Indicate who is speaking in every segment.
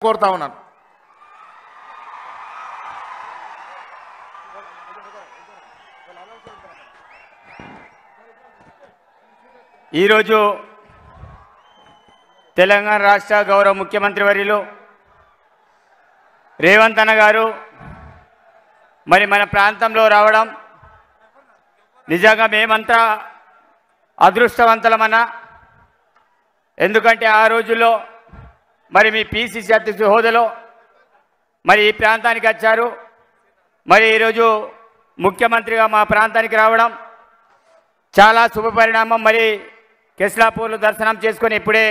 Speaker 1: కోరుతా ఉన్నాను.
Speaker 2: ఈరోజు తెలంగాణ రాష్ట్ర గౌరవ ముఖ్యమంత్రి వర్యులు రేవంత్ అన్న గారు మరి మన ప్రాంతంలో రావడం నిజంగా మేమంతా అదృష్టవంతులమన్నా. ఎందుకంటే ఆ రోజుల్లో మరి మీ పిసిసి అధ్యక్షుడి హోదాలో మరి ఈ ప్రాంతానికి వచ్చారు. మరి ఈరోజు ముఖ్యమంత్రిగా మా ప్రాంతానికి రావడం చాలా శుభపరిణామం. మరి కెస్లాపూర్లో దర్శనం చేసుకొని ఇప్పుడే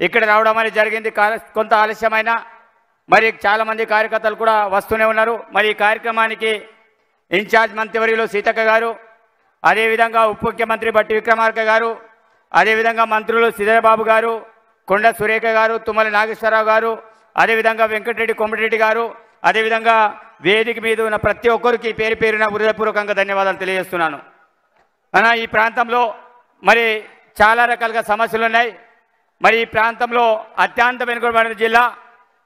Speaker 2: ఇక్కడ రావడం అనేది జరిగింది. కొంత ఆలస్యమైన మరి చాలామంది కార్యకర్తలు కూడా వస్తూనే ఉన్నారు. మరి ఈ కార్యక్రమానికి ఇన్ఛార్జ్ మంత్రివర్యులు సీతక్క గారు, అదేవిధంగా ఉప ముఖ్యమంత్రి బట్టి విక్రమార్క గారు, అదేవిధంగా మంత్రులు శ్రీధరబాబు గారు, కొండ సురేఖ గారు, తుమ్మల నాగేశ్వరరావు గారు, అదేవిధంగా వెంకటరెడ్డి కొమటిరెడ్డి గారు, అదేవిధంగా వేదిక మీద ఉన్న ప్రతి ఒక్కరికి పేరు పేరున హృదయపూర్వకంగా ధన్యవాదాలు తెలియజేస్తున్నాను. అన్న, ఈ ప్రాంతంలో మరి చాలా రకాలుగా సమస్యలు ఉన్నాయి. మరి ఈ ప్రాంతంలో అత్యంత వెనుకబడిన జిల్లా.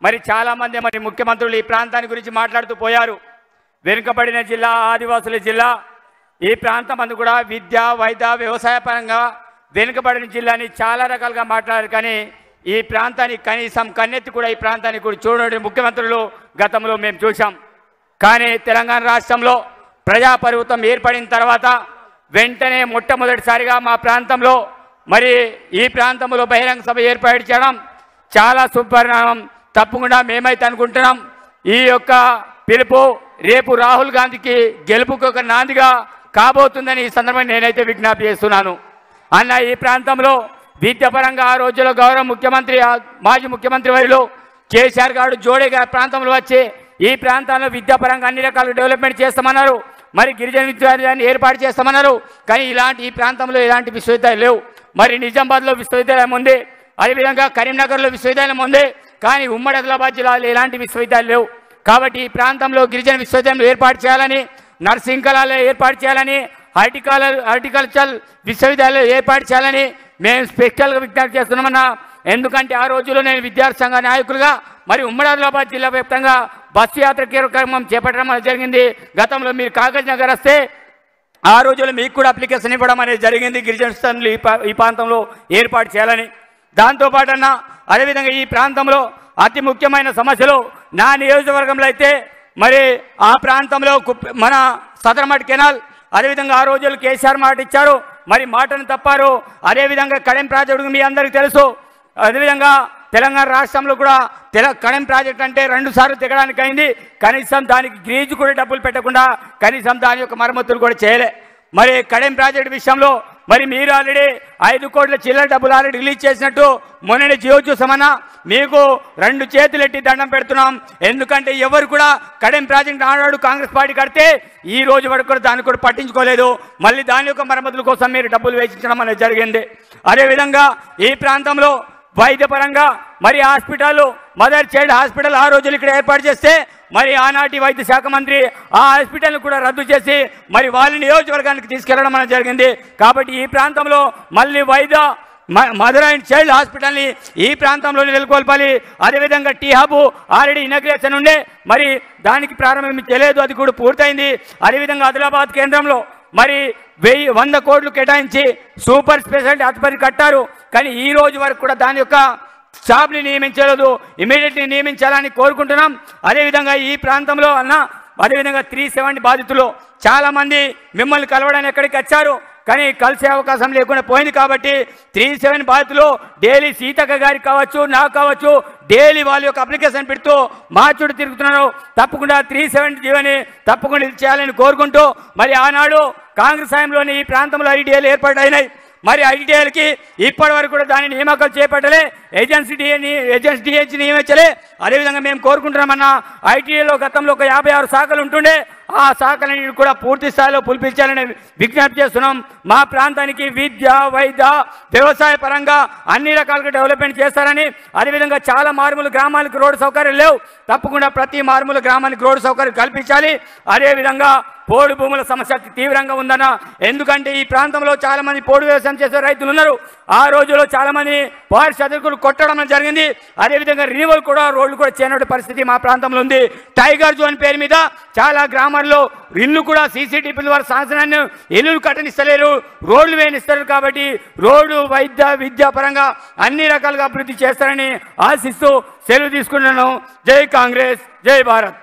Speaker 2: మరి చాలామంది మరి ముఖ్యమంత్రులు ఈ ప్రాంతాన్ని గురించి మాట్లాడుతూ పోయారు. వెనుకబడిన జిల్లా, ఆదివాసుల జిల్లా. ఈ ప్రాంతం అందు కూడా విద్య, వైద్య, వ్యవసాయ పరంగా వెనుకబడిన జిల్లాని చాలా రకాలుగా మాట్లాడారు. కానీ ఈ ప్రాంతానికి కనీసం కన్నెత్తి కూడా ఈ ప్రాంతానికి కూడా చూడని ముఖ్యమంత్రులు గతంలో మేము చూసాం. కానీ తెలంగాణ రాష్ట్రంలో ప్రజాప్రభుత్వం ఏర్పడిన తర్వాత వెంటనే మొట్టమొదటిసారిగా మా ప్రాంతంలో మరి ఈ ప్రాంతంలో బహిరంగ సభ ఏర్పాటు చేయడం చాలా శుభపరిణామం. తప్పకుండా మేమైతే అనుకుంటున్నాం ఈ యొక్క పిలుపు రేపు రాహుల్ గాంధీకి గెలుపుకు ఒక నాందిగా కాబోతుందని ఈ సందర్భంగా నేనైతే విజ్ఞప్తి చేస్తున్నాను. అన్న, ఈ ప్రాంతంలో విద్యాపరంగా ఆ రోజుల్లో గౌరవ ముఖ్యమంత్రి మాజీ ముఖ్యమంత్రి వారిలో కేసీఆర్ గారు జోడేగా ప్రాంతంలో వచ్చి ఈ ప్రాంతంలో విద్యాపరంగా అన్ని రకాల డెవలప్మెంట్ చేస్తామన్నారు. మరి గిరిజన విశ్వవిద్యాలయాన్ని ఏర్పాటు చేస్తామన్నారు. కానీ ఈ ప్రాంతంలో ఎలాంటి విశ్వవిద్యాలయాలు లేవు. మరి నిజామాబాద్లో విశ్వవిద్యాలయం ఉంది, అదేవిధంగా కరీంనగర్లో విశ్వవిద్యాలయం ఉంది. కానీ ఉమ్మడి ఆదిలాబాద్ జిల్లాలో ఎలాంటి విశ్వవిద్యాలయాలు లేవు. కాబట్టి ఈ ప్రాంతంలో గిరిజన విశ్వవిద్యాలయం ఏర్పాటు చేయాలని, నర్సింగ్ కళాలయం ఏర్పాటు చేయాలని, హార్టికల్చర్ విశ్వవిద్యాలయం ఏర్పాటు చేయాలని మేము స్పెషల్గా విజ్ఞప్తి చేస్తున్నామన్నా. ఎందుకంటే ఆ రోజుల్లో నేను విద్యార్థి సంఘ నాయకులుగా మరి ఉమ్మడి ఆదిలాబాద్ జిల్లా వ్యాప్తంగా బస్సు యాత్ర కార్యక్రమం చేపట్టడం అనేది జరిగింది. గతంలో మీరు కాగజ్ నగర్ వస్తే ఆ రోజుల్లో మీకు కూడా అప్లికేషన్ ఇవ్వడం అనేది జరిగింది గిరిజన స్థానాలు ఈ ప్రాంతంలో ఏర్పాటు చేయాలని. దాంతోపాటు అన్న, అదేవిధంగా ఈ ప్రాంతంలో అతి ముఖ్యమైన సమస్యలు నా నియోజకవర్గంలో అయితే మరి ఆ ప్రాంతంలో మన సదరమట్ కెనాల్, అదేవిధంగా ఆ రోజుల్లో కేసీఆర్ మాట ఇచ్చారు, మరి మాటను తప్పారు. అదేవిధంగా కడెం ప్రాజెక్టు మీ అందరికీ తెలుసు. అదేవిధంగా తెలంగాణ రాష్ట్రంలో కూడా కడెం ప్రాజెక్ట్ అంటే 2 సార్లు తెగడానికి అయింది. కనీసం దానికి గ్రీజు కూడా డబ్బులు పెట్టకుండా కనీసం దాని యొక్క మరమ్మతులు కూడా చేయలే. మరి కడెం ప్రాజెక్టు విషయంలో మరి మీరు ఆల్రెడీ 5 కోట్ల చిల్లర డబ్బులు ఆల్రెడీ రిలీజ్ చేసినట్టు మొన్ననే జియో చూసామన్నా. మీకు 2 చేతులు ఎట్టి దండం పెడుతున్నాం. ఎందుకంటే ఎవరు కూడా కడెం ప్రాజెక్ట్ ఆనాడు కాంగ్రెస్ పార్టీ కడితే ఈ రోజు వరకు కూడా దాన్ని కూడా పట్టించుకోలేదు. మళ్ళీ దాని యొక్క మరమ్మతుల కోసం మీరు డబ్బులు వేచించడం అనేది జరిగింది. అదేవిధంగా ఈ ప్రాంతంలో వైద్యపరంగా మరి హాస్పిటల్, మదర్ చైల్డ్ హాస్పిటల్ ఆ రోజులు ఇక్కడ ఏర్పాటు చేస్తే మరి ఆనాటి వైద్య శాఖ మంత్రి ఆ హాస్పిటల్ని కూడా రద్దు చేసి మరి వాళ్ళ నియోజకవర్గానికి తీసుకెళ్లడం అనేది జరిగింది. కాబట్టి ఈ ప్రాంతంలో మళ్ళీ మదర్ అండ్ చైల్డ్ హాస్పిటల్ని ఈ ప్రాంతంలో నెలకొల్పాలి. అదేవిధంగా టీ హబ్ ఆల్రెడీ ఇనాగ్రేషన్ ఉండే మరి దానికి ప్రారంభించలేదు, అది కూడా పూర్తయింది. అదేవిధంగా ఆదిలాబాద్ కేంద్రంలో మరి 100 కోట్లు కేటాయించి సూపర్ స్పెషాలిటీ ఆసుపత్రి కట్టారు. కానీ ఈ రోజు వరకు కూడా దాని యొక్క స్టాఫ్ని నియమించలేదు. ఇమీడియట్లీ నియమించాలని కోరుకుంటున్నాం. అదేవిధంగా ఈ ప్రాంతంలో అదేవిధంగా 370 బాధితులు చాలామంది మిమ్మల్ని కలవడానికి ఎక్కడికి వచ్చారు, కానీ కలిసే అవకాశం లేకుండా పోయింది. కాబట్టి 370 బాధితులు డైలీ సీతక్క గారికి కావచ్చు, నాకు కావచ్చు, డైలీ వాళ్ళ యొక్క అప్లికేషన్ పెడుతూ మా చుట్టూ తిరుగుతున్నారు. తప్పకుండా 370 జీవని తప్పకుండా ఇది చేయాలని కోరుకుంటూ మరి ఆనాడు కాంగ్రెస్ హయాంలోని ఈ ప్రాంతంలో ఐటీఐలు ఏర్పాటు అయినాయి. మరి ఐటీఐలకి ఇప్పటి వరకు కూడా దాని నియామకాలు చేపట్టలే, ఏజెన్సీ డిహెచ్ నియమించలే. అదేవిధంగా మేము కోరుకుంటున్నామన్నా, ఐటీఐలో గతంలో ఒక 56 శాఖలు ఉంటుండే, ఆ శాఖలన్నింటినీ కూడా పూర్తి స్థాయిలో పులిపించాలని విజ్ఞప్తి చేస్తున్నాం. మా ప్రాంతానికి విద్య, వైద్య, వ్యవసాయ పరంగా అన్ని రకాలుగా డెవలప్మెంట్ చేస్తారని, అదేవిధంగా చాలా మారుమూల గ్రామాలకు రోడ్డు సౌకర్యం లేవు, తప్పకుండా ప్రతి మారుమూల గ్రామానికి రోడ్డు సౌకర్యం కల్పించాలి. అదేవిధంగా పోడు భూముల సమస్య తీవ్రంగా ఉందన్న. ఎందుకంటే ఈ ప్రాంతంలో చాలా మంది పోడు వ్యవసాయం చేసే రైతులు ఉన్నారు. ఆ రోజుల్లో చాలా మంది పారిశ్రామికులు కొట్టడం జరిగింది. అదేవిధంగా రినివల్ కూడా రోడ్లు కూడా చేయనటువంటి పరిస్థితి మా ప్రాంతంలో ఉంది. టైగర్ జోన్ పేరు మీద చాలా గ్రామాల్లో ఇల్లు కూడా సీసీటీపీ ద్వారా శాసనాన్ని ఇల్లు కట్టనిస్తలేరు, రోడ్లు వేయనిస్తారు. కాబట్టి రోడ్డు విద్యా పరంగా అన్ని రకాలుగా అభివృద్ధి చేస్తారని ఆశిస్తూ సెలవు తీసుకున్నాను. జై కాంగ్రెస్, జై భారత్.